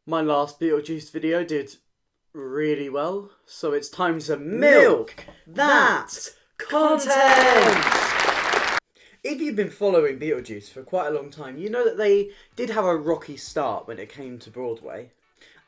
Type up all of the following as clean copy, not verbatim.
My last Beetlejuice video did really well, so it's time to milk that content! If you've been following Beetlejuice for quite a long time, you know that they did have a rocky start when it came to Broadway.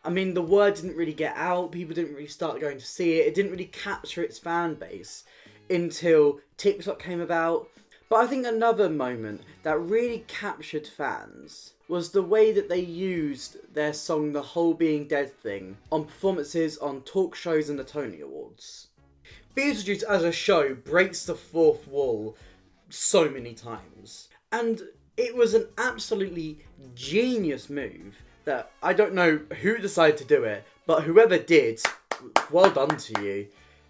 I mean, the word didn't really get out, people didn't really start going to see it, it didn't really capture its fan base until TikTok came about. But I think another moment that really captured fans was the way that they used their song The Whole Being Dead Thing on performances on talk shows and the Tony Awards. Beetlejuice as a show breaks the fourth wall so many times. And it was an absolutely genius move that I don't know who decided to do it, but whoever did, well done to you.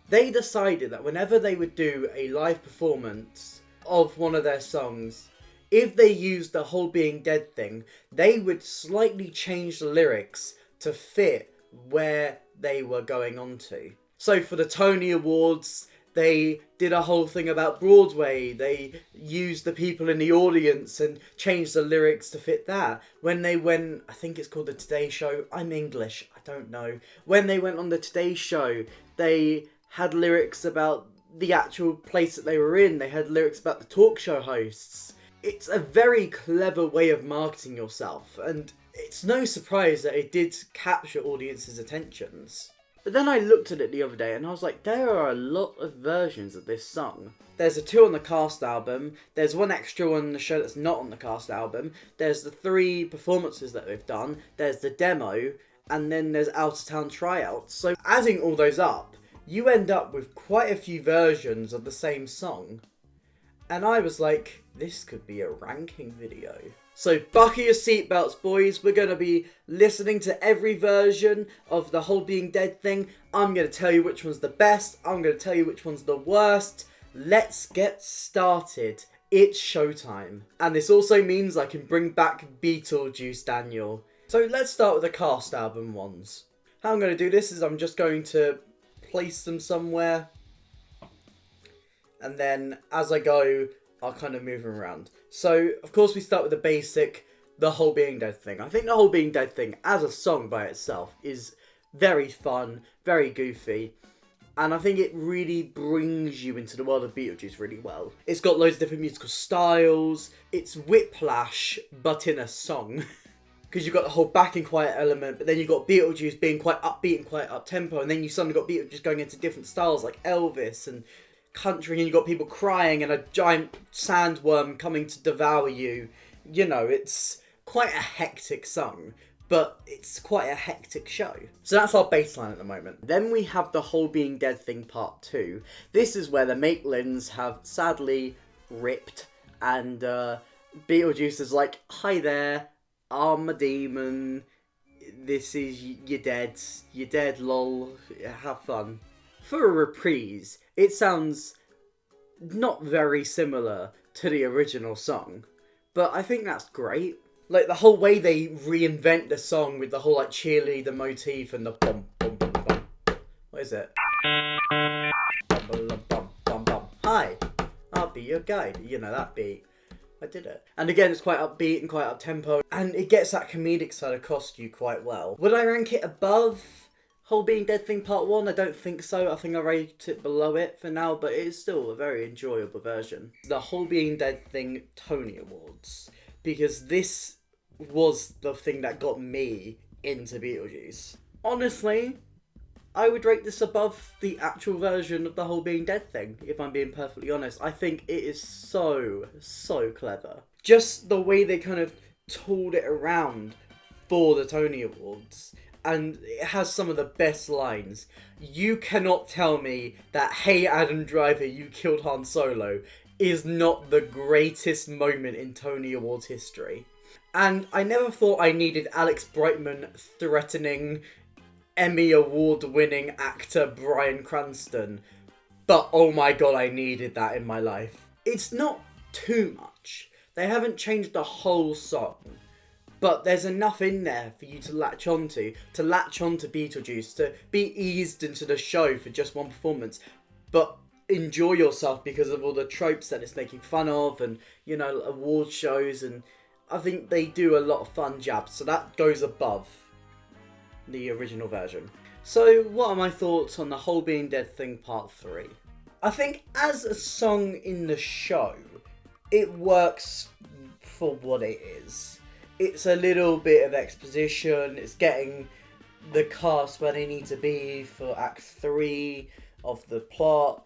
They decided that whenever they would do a live performance of one of their songs, if they used The Whole Being Dead Thing, they would slightly change the lyrics to fit where they were going on to. So for the Tony Awards, they did a whole thing about Broadway. They used the people in the audience and changed the lyrics to fit that. When they went, I think it's called the Today Show. I'm English, I don't know. When they went on the Today Show, they had lyrics about the actual place that they were in. They had lyrics about the talk show hosts. It's a very clever way of marketing yourself, and it's no surprise that it did capture audiences' attentions. But then I looked at it the other day and I was like, there are a lot of versions of this song. There's the 2 on the cast album, there's 1 extra one on the show that's not on the cast album, there's the 3 performances that they've done, there's the demo, and then there's out of town tryouts. So adding all those up, you end up with quite a few versions of the same song. And I was like, this could be a ranking video. So buckle your seatbelts, boys. We're going to be listening to every version of The Whole Being Dead Thing. I'm going to tell you which one's the best. I'm going to tell you which one's the worst. Let's get started. It's showtime. And this also means I can bring back Beetlejuice, Daniel. So let's start with the cast album ones. How I'm going to do this is I'm just going to place them somewhere. And then as I go, I'll kind of move them around. So, of course, we start with the basic, The Whole Being Dead Thing. I think The Whole Being Dead Thing, as a song by itself, is very fun, very goofy. And I think it really brings you into the world of Beetlejuice really well. It's got loads of different musical styles. It's Whiplash, but in a song. Because you've got the whole back and quiet element, but then you've got Beetlejuice being quite upbeat and quite up-tempo. And then you suddenly got Beetlejuice going into different styles like Elvis and country, and you've got people crying and a giant sandworm coming to devour you. You know, it's quite a hectic song, but it's quite a hectic show. So that's our baseline at the moment. Then we have The Whole Being Dead Thing Part 2. This is where the Maitlands have sadly ripped, and Beetlejuice is like, hi there, I'm a demon, this is, you're dead, lol, have fun. For a reprise, it sounds not very similar to the original song, but I think that's great. Like, the whole way they reinvent the song with the whole, like, cheerleader motif and the bum, bum, bum, bum. What is it? Bum, bum, bum, bum, bum. Hi, I'll be your guide. You know, that beat. I did it. And again, it's quite upbeat and quite up-tempo, and it gets that comedic side across you quite well. Would I rank it above Whole Being Dead Thing Part 1? I don't think so. I think I rate it below it for now, but it is still a very enjoyable version. The Whole Being Dead Thing Tony Awards. Because this was the thing that got me into Beetlejuice. Honestly, I would rate this above the actual version of The Whole Being Dead Thing, if I'm being perfectly honest. I think it is so clever. Just the way they kind of tooled it around for the Tony Awards. And it has some of the best lines. You cannot tell me that, hey Adam Driver, you killed Han Solo, is not the greatest moment in Tony Awards history. And I never thought I needed Alex Brightman threatening Emmy Award-winning actor Bryan Cranston. But oh my god, I needed that in my life. It's not too much. They haven't changed the whole song. But there's enough in there for you to latch onto Beetlejuice, to be eased into the show for just one performance, but enjoy yourself because of all the tropes that it's making fun of, and, you know, award shows, and I think they do a lot of fun jabs, so that goes above the original version. So, what are my thoughts on the whole being dead thing part 3? I think as a song in the show, it works for what it is. It's a little bit of exposition, it's getting the cast where they need to be for Act 3 of the plot.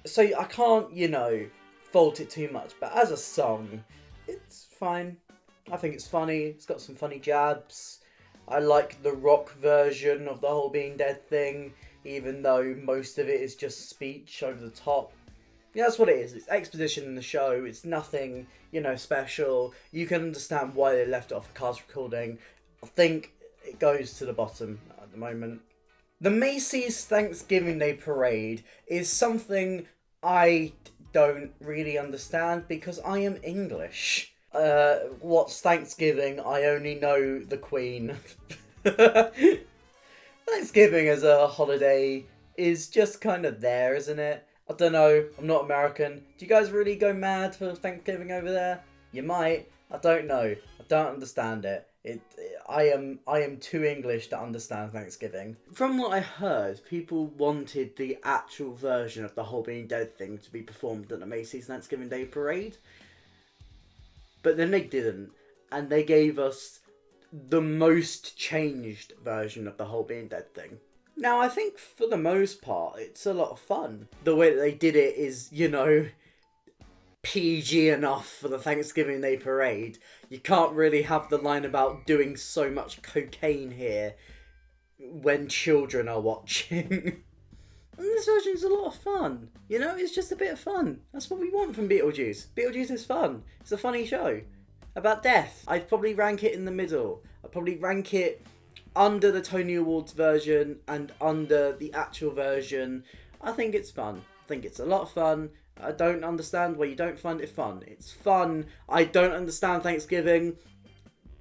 So I can't, fault it too much. But as a song, it's fine. I think it's funny. It's got some funny jabs. I like the rock version of the whole being dead thing, even though most of it is just speech over the top. Yeah, that's what it is. It's exposition in the show. It's nothing, special. You can understand why they left it off a cast recording. I think it goes to the bottom at the moment. The Macy's Thanksgiving Day Parade is something I don't really understand because I am English. What's Thanksgiving? I only know the Queen. Thanksgiving as a holiday is just kind of there, isn't it? I don't know. I'm not American. Do you guys really go mad for Thanksgiving over there? You might. I don't know. I don't understand it. I am too English to understand Thanksgiving. From what I heard, people wanted the actual version of the whole being dead thing to be performed at the Macy's Thanksgiving Day Parade. But then they didn't. And they gave us the most changed version of the whole being dead thing. Now, I think for the most part, it's a lot of fun. The way that they did it is, PG enough for the Thanksgiving Day Parade. You can't really have the line about doing so much cocaine here when children are watching. And this version is a lot of fun. It's just a bit of fun. That's what we want from Beetlejuice. Beetlejuice is fun. It's a funny show about death. I'd probably rank it in the middle. I'd probably rank it under the Tony Awards version and under the actual version. I think it's fun. I think it's a lot of fun. I don't understand why you don't find it fun. It's fun. I don't understand Thanksgiving.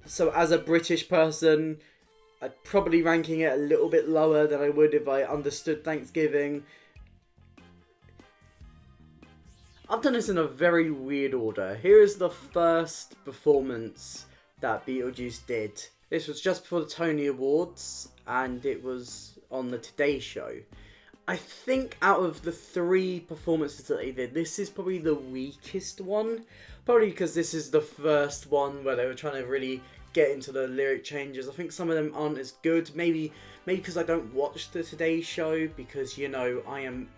So as a British person, I'd probably ranking it a little bit lower than I would if I understood Thanksgiving. I've done this in a very weird order. Here is the first performance that Beetlejuice did. This was just before the Tony Awards, and it was on the Today Show. I think out of the 3 performances that they did, this is probably the weakest one. Probably because this is the first one where they were trying to really get into the lyric changes. I think some of them aren't as good. Maybe because I don't watch the Today Show, because, I am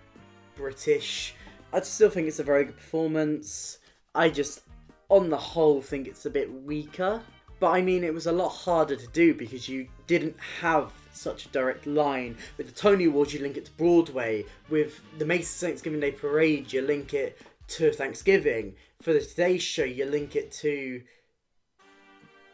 British. I still think it's a very good performance. I just, on the whole, think it's a bit weaker. But I mean, it was a lot harder to do because you didn't have such a direct line. With the Tony Awards, you link it to Broadway. With the Macy's Thanksgiving Day Parade, you link it to Thanksgiving. For the Today Show, you link it to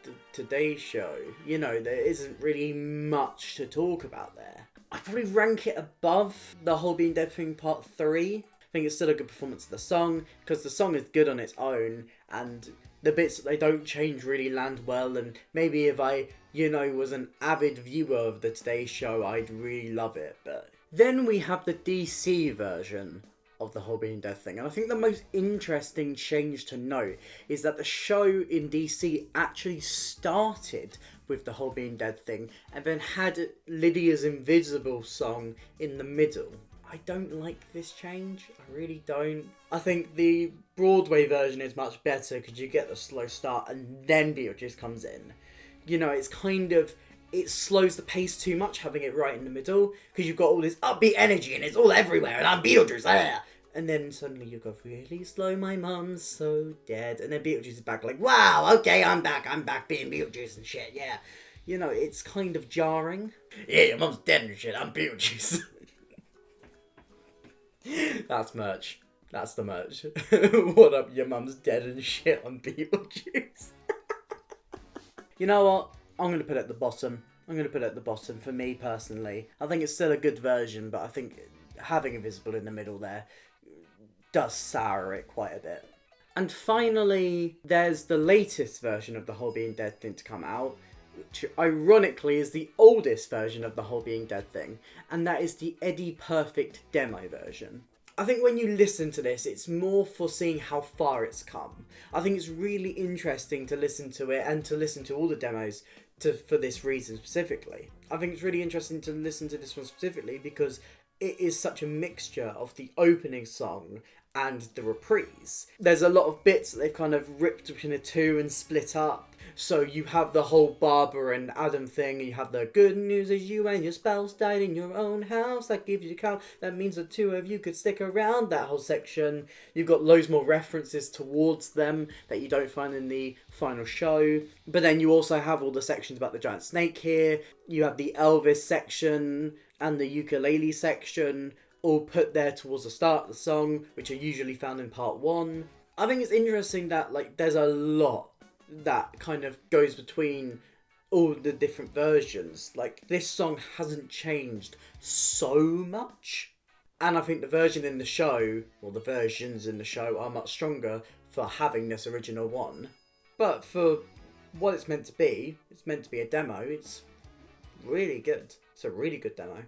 the Today Show. There isn't really much to talk about there. I'd probably rank it above the whole being dead thing part 3. I think it's still a good performance of the song, because the song is good on its own, and the bits that they don't change really land well, and maybe if I, was an avid viewer of the Today Show, I'd really love it. But then we have the DC version of the whole being dead thing, and I think the most interesting change to note is that the show in DC actually started with the whole being dead thing, and then had Lydia's Invisible song in the middle. I don't like this change. I really don't. I think the Broadway version is much better because you get the slow start and then Beetlejuice comes in. It slows the pace too much having it right in the middle because you've got all this upbeat energy and it's all everywhere and I'm Beetlejuice there. And then suddenly you go really slow, my mum's so dead. And then Beetlejuice is back like, wow, okay, I'm back being Beetlejuice and shit, yeah. It's kind of jarring. Yeah, your mum's dead and shit, I'm Beetlejuice. That's merch. That's the merch. What up, your mum's dead and shit on Beetlejuice. You know what? I'm going to put it at the bottom. For me, personally. I think it's still a good version, but I think having Invisible in the middle there does sour it quite a bit. And finally, there's the latest version of the whole being dead thing to come out, which ironically is the oldest version of the whole being dead thing, and that is the Eddie Perfect demo version. I think when you listen to this, it's more for seeing how far it's come. I think it's really interesting to listen to it and to listen to all the demos for this reason specifically. I think it's really interesting to listen to this one specifically because it is such a mixture of the opening song and the reprise. There's a lot of bits that they've kind of ripped between the two and split up. So you have the whole Barbara and Adam thing, you have the good news is you and your spouse died in your own house, that gives you count, that means the two of you could stick around, that whole section. You've got loads more references towards them that you don't find in the final show. But then you also have all the sections about the giant snake here. You have the Elvis section and the ukulele section all put there towards the start of the song, which are usually found in part 1. I think it's interesting that like there's a lot that kind of goes between all the different versions. Like, this song hasn't changed so much, and I think the version in the show, or the versions in the show, are much stronger for having this original one. But for what it's meant to be a demo. It's really good. It's a really good demo.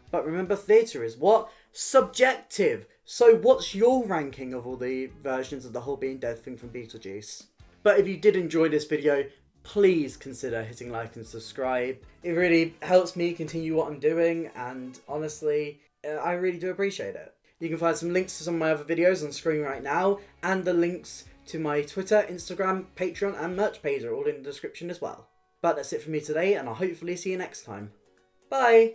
But remember, theatre is what? Subjective! So what's your ranking of all the versions of the whole being dead thing from Beetlejuice? But if you did enjoy this video, please consider hitting like and subscribe. It really helps me continue what I'm doing, and honestly, I really do appreciate it. You can find some links to some of my other videos on screen right now, and the links to my Twitter, Instagram, Patreon, and merch page are all in the description as well. But that's it for me today, and I'll hopefully see you next time. Bye!